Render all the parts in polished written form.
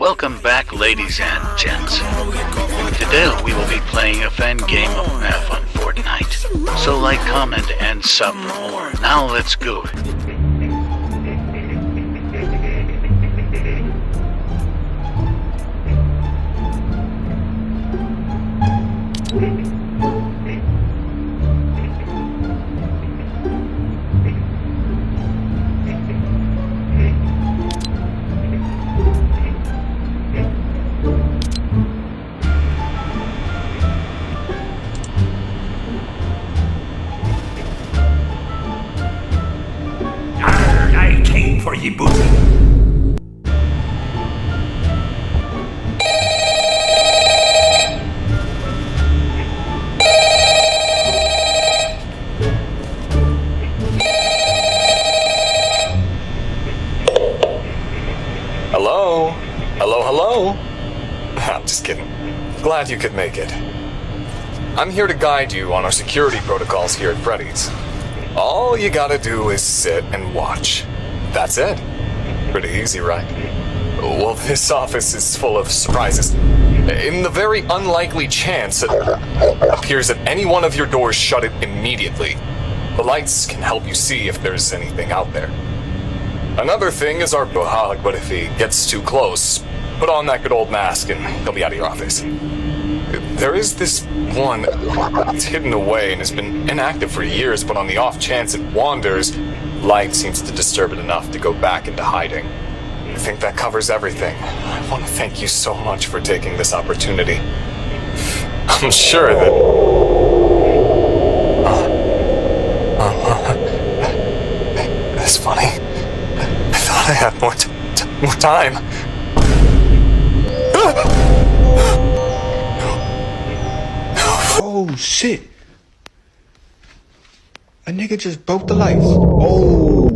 Welcome back, ladies and gents. Today we will be playing a fan game of Fnaf on Fortnite. So like, comment, and sub for more. Now let's go. I came for ye booty. Hello? Hello? I'm just kidding. Glad you could make it. I'm here to guide you on our security protocols here at Freddy's. All you gotta do is sit and watch. That's it. Pretty easy, right? Well, this office is full of surprises. In the very unlikely chance it appears that any one of your doors shut it immediately. The lights can help you see if there's anything out there. Another thing is our bohog, but if he gets too close, put on that good old mask and he'll be out of your office. There is this one that's hidden away and has been inactive for years, but on the off chance it wanders, light seems to disturb it enough to go back into hiding. I think that covers everything. I want to thank you so much for taking this opportunity. I'm sure that... That's funny. I thought I had more time. Oh shit! A nigga just broke the lights. Oh!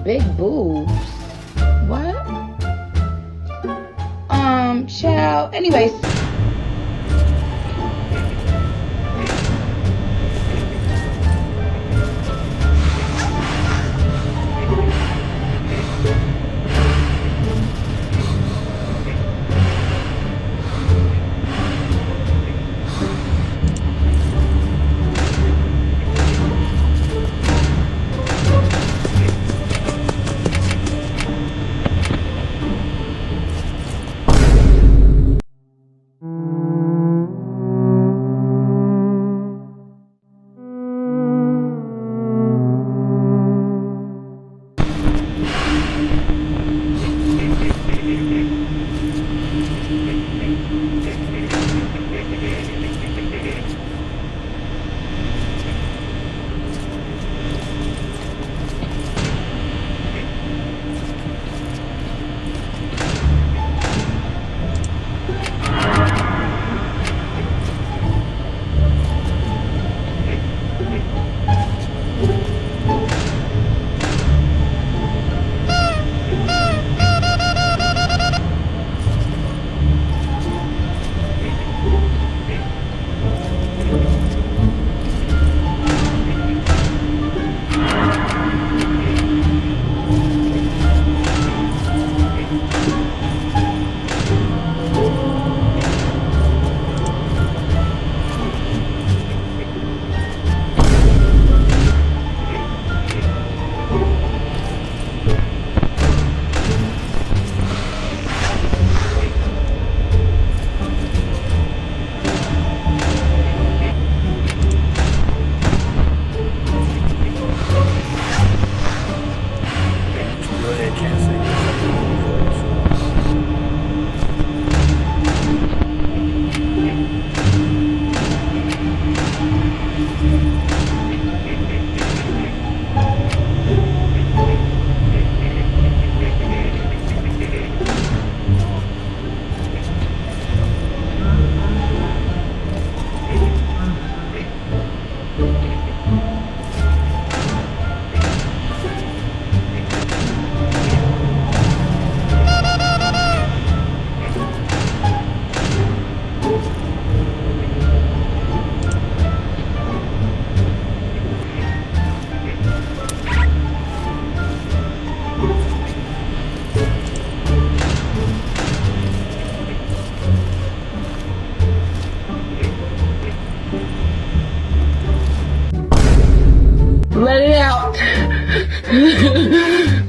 Big boobs. What? Child. Anyways.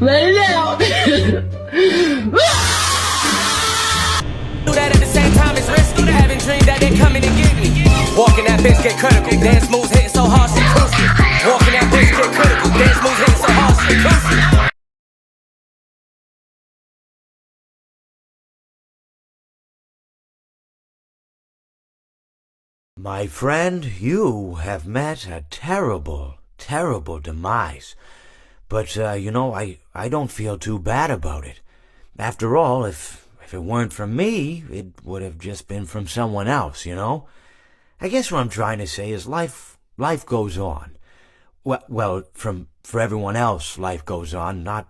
Let it out. Do that at the same time it's risky. Having dreams that they coming to get me. Walking that bitch get critical. Dance moves hitting so hard she crucial. Walking that bitch get critical. Dance moves hitting so hard she crucial. My friend, you have met a terrible, terrible demise. But, I don't feel too bad about it. After all, if it weren't from me, it would have just been from someone else, I guess what I'm trying to say is life goes on. Well, for everyone else, life goes on, not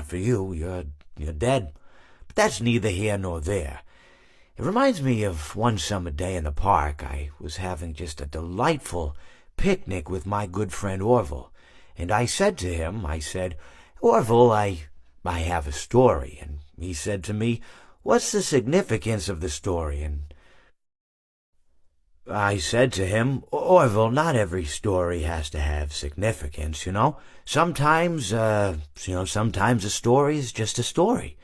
for you. You're dead. But that's neither here nor there. It reminds me of one summer day in the park. I was having just a delightful picnic with my good friend Orville. And I said to him, Orville, I have a story. And he said to me, what's the significance of the story? And I said to him, Orville, not every story has to have significance, Sometimes, sometimes a story is just a story.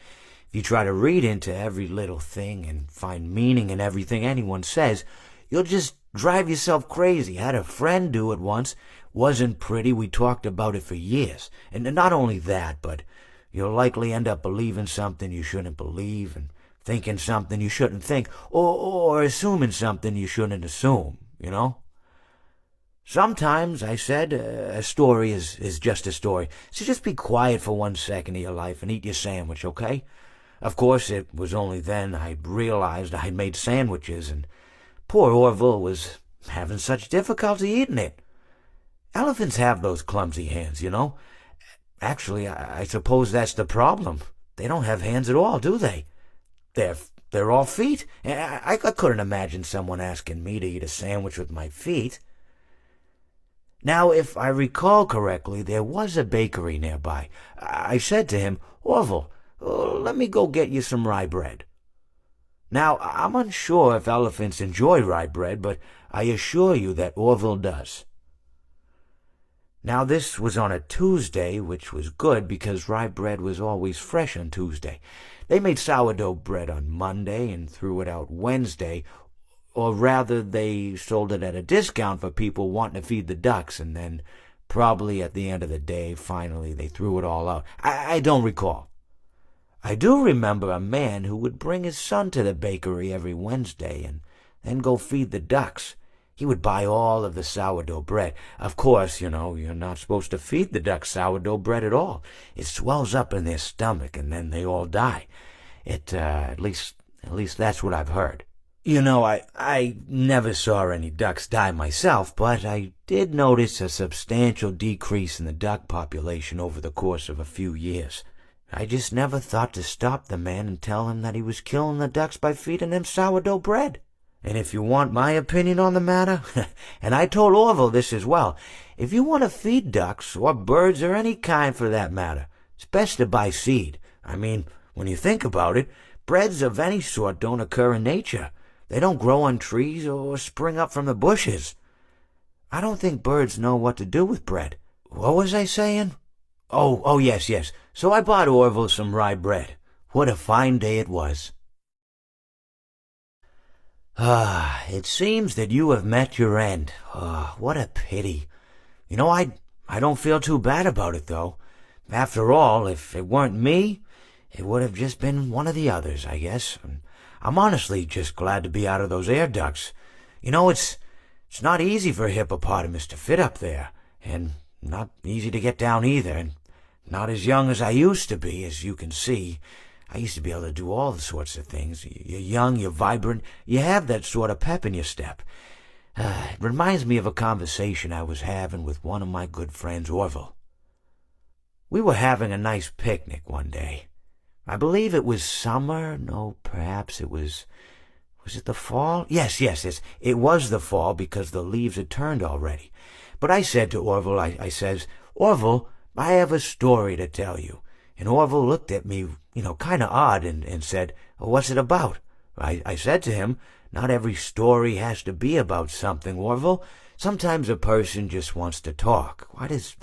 If you try to read into every little thing and find meaning in everything anyone says, you'll just drive yourself crazy. I had a friend do it once. Wasn't pretty. We talked about it for years. And not only that, but you'll likely end up believing something you shouldn't believe and thinking something you shouldn't think, or assuming something you shouldn't assume, Sometimes, I said, a story is just a story. So just be quiet for 1 second of your life and eat your sandwich, okay? Of course, it was only then I realized I'd made sandwiches, and poor Orville was having such difficulty eating it. Elephants have those clumsy hands, Actually, I suppose that's the problem. They don't have hands at all, do they? They're all feet. I couldn't imagine someone asking me to eat a sandwich with my feet. Now, if I recall correctly, there was a bakery nearby. I said to him, Orville, let me go get you some rye bread. Now, I'm unsure if elephants enjoy rye bread, but I assure you that Orville does. Now, this was on a Tuesday, which was good because rye bread was always fresh on Tuesday. They made sourdough bread on Monday and threw it out Wednesday, or rather they sold it at a discount for people wanting to feed the ducks, and then probably at the end of the day, finally they threw it all out. I don't recall. I do remember a man who would bring his son to the bakery every Wednesday and then go feed the ducks. He would buy all of the sourdough bread. Of course, you're not supposed to feed the ducks sourdough bread at all. It swells up in their stomach and then they all die. At least that's what I've heard. I never saw any ducks die myself, but I did notice a substantial decrease in the duck population over the course of a few years. I just never thought to stop the man and tell him that he was killing the ducks by feeding them sourdough bread. And if you want my opinion on the matter, and I told Orville this as well, if you want to feed ducks, or birds, or any kind for that matter, it's best to buy seed. I mean, when you think about it, breads of any sort don't occur in nature. They don't grow on trees or spring up from the bushes. I don't think birds know what to do with bread. What was I saying? Oh, yes. So I bought Orville some rye bread. What a fine day it was. It seems that you have met your end. What a pity. I don't feel too bad about it, though. After all, if it weren't me, it would have just been one of the others, I guess. I'm honestly just glad to be out of those air ducts. It's not easy for a hippopotamus to fit up there, and not easy to get down either, and not as young as I used to be, as you can see. I used to be able to do all the sorts of things. You're young, you're vibrant, you have that sort of pep in your step. It reminds me of a conversation I was having with one of my good friends, Orville. We were having a nice picnic one day. I believe it was summer. No, perhaps it was... Was it the fall? Yes. It was the fall because the leaves had turned already. But I said to Orville, I says, Orville, I have a story to tell you. And Orville looked at me, kind of odd and said, what's it about? I said to him, not every story has to be about something, Orville. Sometimes a person just wants to talk. Why does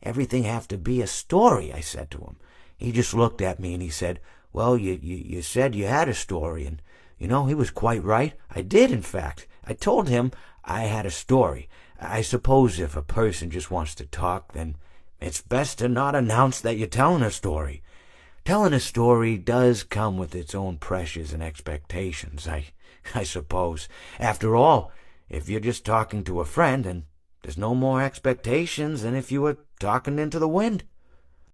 everything have to be a story?" I said to him. He just looked at me and he said, "Well, you said you had a story," and he was quite right. I did, in fact. I told him I had a story. I suppose if a person just wants to talk, then it's best to not announce that you're telling a story. Telling a story does come with its own pressures and expectations, I suppose. After all, if you're just talking to a friend, then there's no more expectations than if you were talking into the wind.